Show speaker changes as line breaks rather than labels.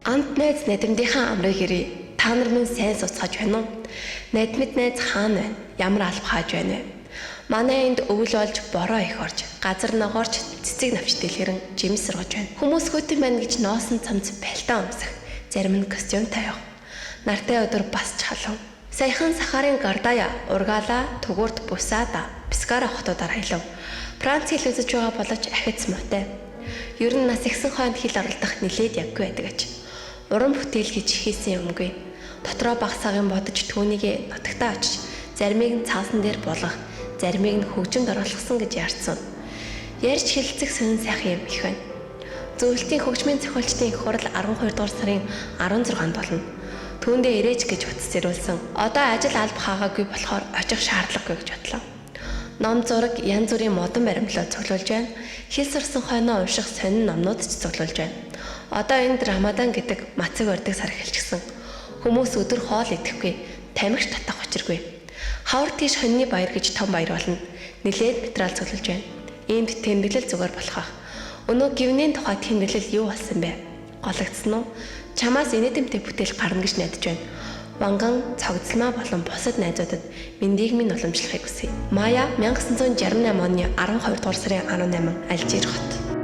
Амт найз найдамдынхаа амрыг ирээ. Та нар минь сайн суцгааж байна уу? Найдмад найз хаана байна? Ямар алба хааж байна вэ? Манай энд өвөл болж бороо их орж, газар ногоорч цэцэг навч дэлгэрэн жимс сургаж байна. Хүмүүс хөтөн байна гэж ноосон цамц пальтаа өмсөх. Зарим нь костюмтай явах. Нартай өдөр бас ч халуун. Саяхан Сахарын Гардая, Ургаала, Тугуурт Бусада, Пискара хотуудаар аялав. Франц хэл үзэж байгаа боловч ахиц муутай. Ер нь нас ихсэн хойно хэл оролдох нэлээд явгүй байдаг аж. Уран бүтээл гэж хийсэн юмгүй. Дотроо багсаагийн бодож түүнийг нутагтаа очиж, заримыг нь цаасан дээр буулгах, заримыг нь хөгжимд оруулсан гэж яарсан. Ярьж хэлцэх сонин сайхан юм их байна. Зөвлөлтийн хөгжмийн зохиолчдын их хурал 12 дугаар сарын 16-нд болно. Түүндээ ирээч гэж утас зэрүүлсэн. Одоо ажил алба хаагаагүй болохоор очих шаардлагагүй гэж бодлоо. Ном зураг янз бүрийн модон баримтлал цуглуулж байна. Хэл сурсан хойноо унших сонин номнууд ч цуглуулж байна. Одоо энд Рамадан гэдэг мацаг ордог сар эхэлчихсэн. Хүмүүс өдөр хоол идэхгүй, тамхич татах учиргүй. Хавар тийш хоньны баяр гэж том баяр болно. Нилээд материал цуглуулж байна. Энд тэмдэглэл зүгээр болох ах. Өнөө гівнийн тухай тэмдэглэл юу болсон бэ? Гологдсон уу? Чамаас инээдэмтэй бүтээл гарна гэж найдаж байна. Ванган, цогцлмаа болон бусад найзуудад мэндийг минь уламжлахыг хүсье. Мая 1968 оны 12 дугаар сарын 18 Алжир хот.